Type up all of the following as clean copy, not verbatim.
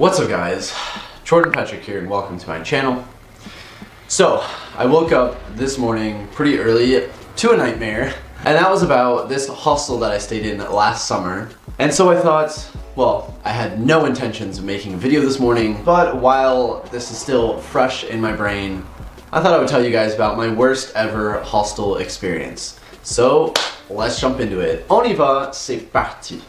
What's up guys, Jordan Patrick here and welcome to my channel. So, I woke up this morning pretty early to a nightmare, and that was about this hostel that I stayed in last summer. And so I thought, well, I had no intentions of making a video this morning, but while this is still fresh in my brain, I thought I would tell you guys about my worst ever hostel experience. So, let's jump into it. On y va, c'est parti!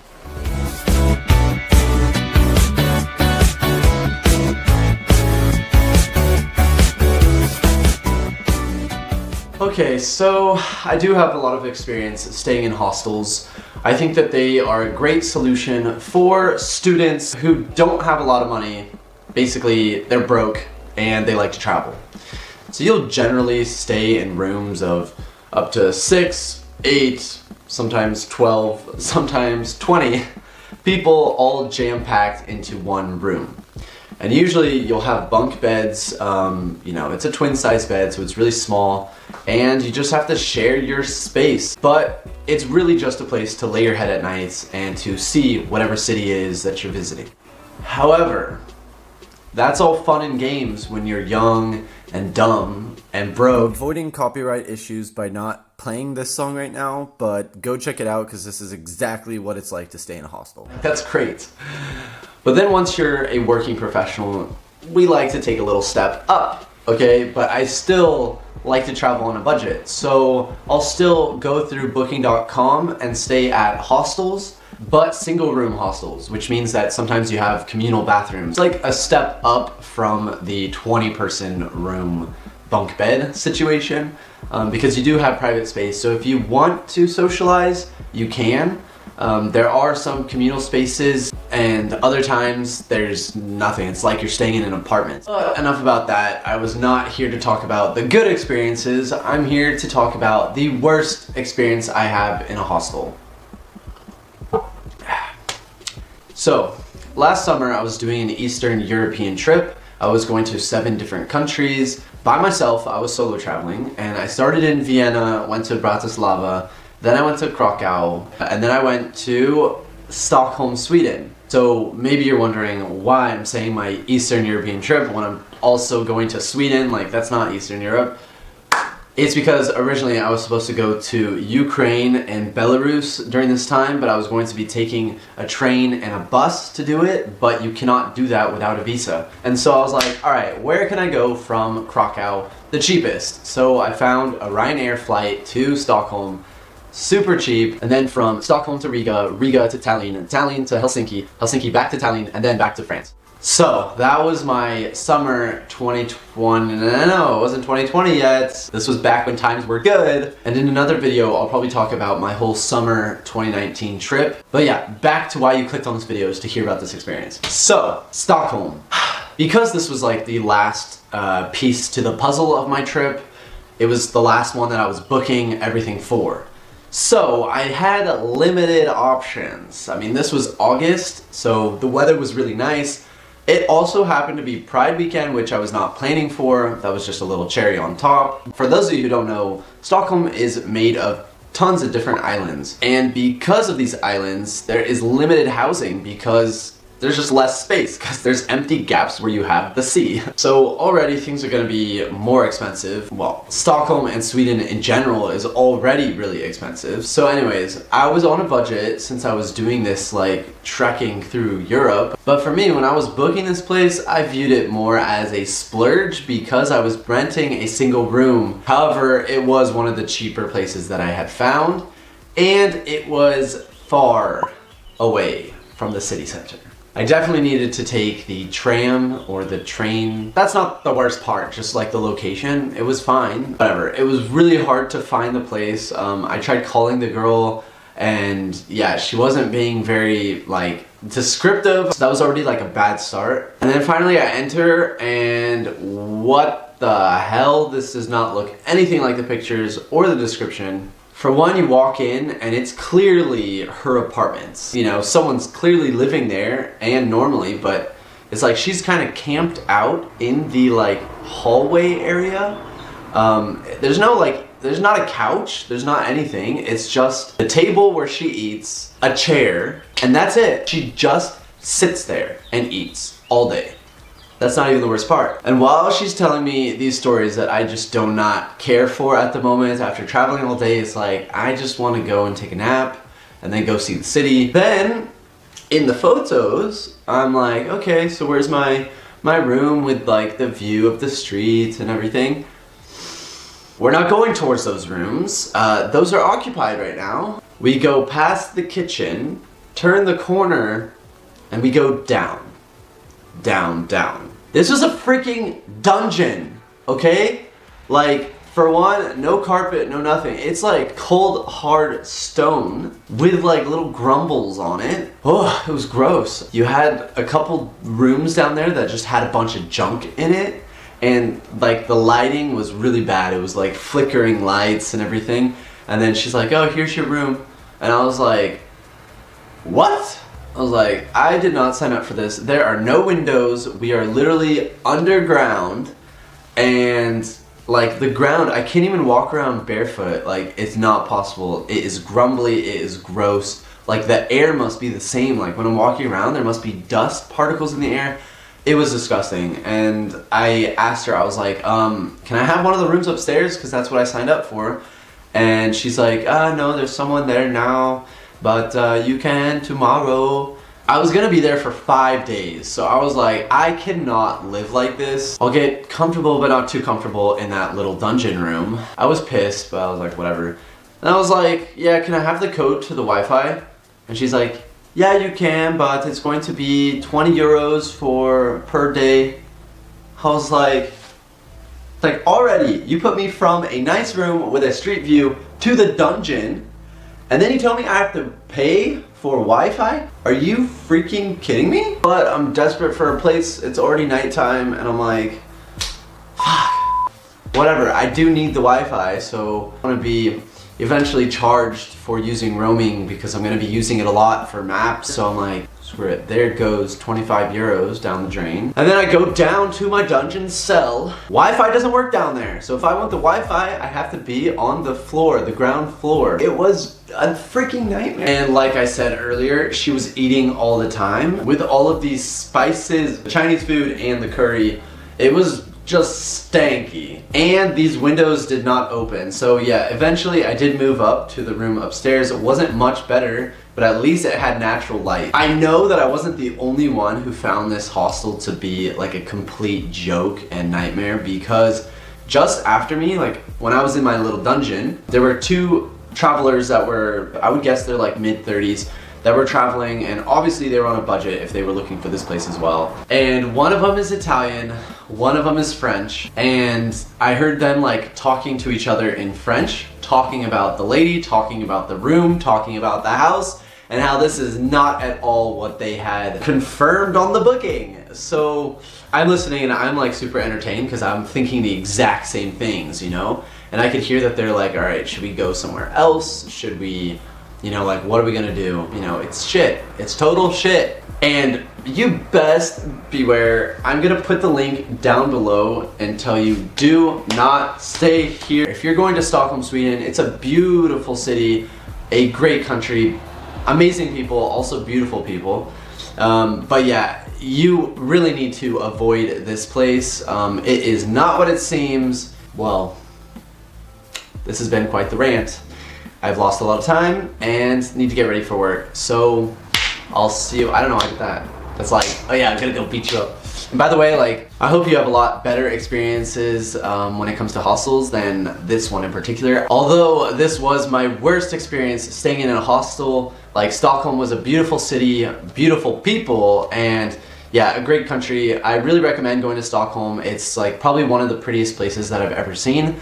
Okay, so I do have a lot of experience staying in hostels. I think that they are a great solution for students who don't have a lot of money. Basically, they're broke and they like to travel. So you'll generally stay in rooms of up to 6, 8, sometimes 12, sometimes 20 people all jam-packed into one room. And usually you'll have bunk beds, it's a twin size bed, so it's really small, and you just have to share your space. But it's really just a place to lay your head at night and to see whatever city it is that you're visiting. However, that's all fun and games when you're young and dumb and broke. I'm avoiding copyright issues by not playing this song right now, but go check it out because this is exactly what it's like to stay in a hostel. That's great. But then once you're a working professional, we like to take a little step up, okay? But I still like to travel on a budget. So I'll still go through booking.com and stay at hostels, but single room hostels, which means that sometimes you have communal bathrooms. It's like a step up from the 20-person room bunk bed situation, because you do have private space. So if you want to socialize, you can. There are some communal spaces, and other times there's nothing. It's like you're staying in an apartment. But enough about that. I was not here to talk about the good experiences. I'm here to talk about the worst experience I have in a hostel. So, last summer I was doing an Eastern European trip. I was going to 7 different countries. By myself, I was solo traveling, and I started in Vienna, went to Bratislava, then I went to Krakow, and then I went to Stockholm, Sweden. So maybe you're wondering why I'm saying my Eastern European trip when I'm also going to Sweden, like that's not Eastern Europe. It's because originally I was supposed to go to Ukraine and Belarus during this time, but I was going to be taking a train and a bus to do it, but you cannot do that without a visa. And so I was like, all right, where can I go from Krakow the cheapest? So I found a Ryanair flight to Stockholm, super cheap, and then from Stockholm to Riga, Riga to Tallinn, and Tallinn to Helsinki, Helsinki back to Tallinn, and then back to France. So that was my summer 2020, no, it wasn't 2020 yet. This was back when times were good. And in another video, I'll probably talk about my whole summer 2019 trip. But yeah, back to why you clicked on this video is to hear about this experience. So, Stockholm. Because this was like the last piece to the puzzle of my trip, it was the last one that I was booking everything for. So I had limited options. I mean, this was August, so the weather was really nice. It also happened to be Pride weekend, which I was not planning for. That was just a little cherry on top. For those of you who don't know, Stockholm is made of tons of different islands. And because of these islands, there is limited housing because there's just less space because there's empty gaps where you have the sea. So already things are gonna be more expensive. Well, Stockholm and Sweden in general is already really expensive. So anyways, I was on a budget since I was doing this like trekking through Europe. But for me, when I was booking this place, I viewed it more as a splurge because I was renting a single room. However, it was one of the cheaper places that I had found, and it was far away from the city center. I definitely needed to take the tram or the train. That's not the worst part, just like the location. It was fine, whatever. It was really hard to find the place. I tried calling the girl and yeah, she wasn't being very like descriptive. So that was already like a bad start. And then finally I enter and what the hell? This does not look anything like the pictures or the description. For one, you walk in and it's clearly her apartment. You know, someone's clearly living there and normally, but it's like she's kind of camped out in the like hallway area. There's not a couch, there's not anything. It's just the table where she eats, a chair, and that's it. She just sits there and eats all day. That's not even the worst part. And while she's telling me these stories that I just do not care for at the moment after traveling all day, it's like, I just want to go and take a nap and then go see the city. Then in the photos, I'm like, okay, so where's my room with like the view of the street and everything? We're not going towards those rooms. Those are occupied right now. We go past the kitchen, turn the corner, and we go down. Down, down. This was a freaking dungeon, okay? Like, for one, no carpet, no nothing. It's like cold, hard stone with like little grumbles on it. Oh, it was gross. You had a couple rooms down there that just had a bunch of junk in it. And like the lighting was really bad. It was like flickering lights and everything. And then she's like, oh, here's your room. And I was like, what? I was like, I did not sign up for this. There are no windows. We are literally underground. And like the ground, I can't even walk around barefoot. Like, it's not possible. It is grumbly. It is gross. Like, the air must be the same. Like, when I'm walking around, there must be dust particles in the air. It was disgusting. And I asked her, I was like, can I have one of the rooms upstairs? Because that's what I signed up for. And she's like, no, there's someone there now. But you can tomorrow. I was gonna be there for 5 days, so I was like, I cannot live like this. I'll get comfortable, but not too comfortable in that little dungeon room. I was pissed, but I was like, whatever. And I was like, yeah, can I have the code to the Wi-Fi? And she's like, yeah, you can, but it's going to be 20 euros per day. I was like already, you put me from a nice room with a street view to the dungeon, and then you tell me I have to pay for Wi-Fi? Are you freaking kidding me? But I'm desperate for a place. It's already nighttime, and I'm like, fuck. Whatever, I do need the Wi-Fi, so I'm gonna be eventually charged for using roaming because I'm gonna be using it a lot for maps. So I'm like, screw it. There goes 25 euros down the drain. And then I go down to my dungeon cell. Wi-Fi doesn't work down there. So if I want the Wi-Fi, I have to be on the floor, the ground floor. It was a freaking nightmare. And like I said earlier, she was eating all the time with all of these spices, Chinese food and the curry. It was just stanky. And these windows did not open. So yeah, eventually I did move up to the room upstairs. It wasn't much better, but at least it had natural light. I know that I wasn't the only one who found this hostel to be like a complete joke and nightmare, because just after me, like when I was in my little dungeon, there were two travelers that were, I would guess they're like mid-30s, that were traveling, and obviously they were on a budget if they were looking for this place as well. And one of them is Italian, one of them is French, and I heard them like talking to each other in French, talking about the lady, talking about the room, talking about the house, and how this is not at all what they had confirmed on the booking. So I'm listening and I'm like super entertained because I'm thinking the exact same things, you know? And I could hear that they're like, all right, should we go somewhere else? Should we, you know, like, what are we gonna do? You know, it's shit. It's total shit. And you best beware. I'm gonna put the link down below and tell you, do not stay here. If you're going to Stockholm, Sweden, it's a beautiful city, a great country, amazing people, also beautiful people. But yeah, you really need to avoid this place. It is not what it seems. Well, this has been quite the rant. I've lost a lot of time and need to get ready for work. So I'll see you. I don't know why I did that. That's like, oh yeah, I'm gonna go beat you up. And by the way, like, I hope you have a lot better experiences when it comes to hostels than this one in particular. Although this was my worst experience staying in a hostel. Like, Stockholm was a beautiful city, beautiful people, and yeah, a great country. I really recommend going to Stockholm. It's like probably one of the prettiest places that I've ever seen.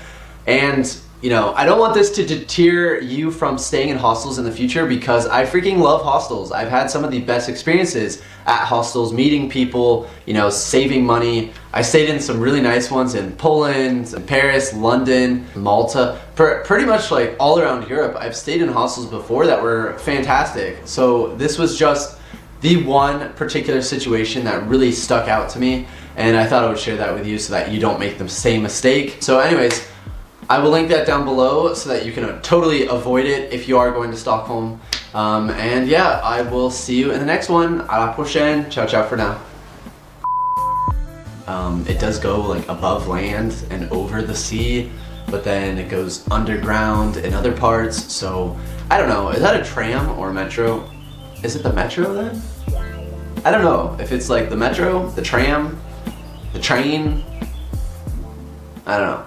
And you know, I don't want this to deter you from staying in hostels in the future, because I freaking love hostels. I've had some of the best experiences at hostels, meeting people, you know, saving money. I stayed in some really nice ones in Poland, in Paris, London, Malta, pretty much like all around Europe. I've stayed in hostels before that were fantastic. So this was just the one particular situation that really stuck out to me, and I thought I would share that with you so that you don't make the same mistake. So anyways, I will link that down below so that you can totally avoid it if you are going to Stockholm. And yeah, I will see you in the next one. À la prochaine. Ciao, ciao for now. It does go like above land and over the sea, but then it goes underground in other parts. So I don't know, is that a tram or a metro? Is it the metro then? I don't know if it's like the metro, the tram, the train. I don't know.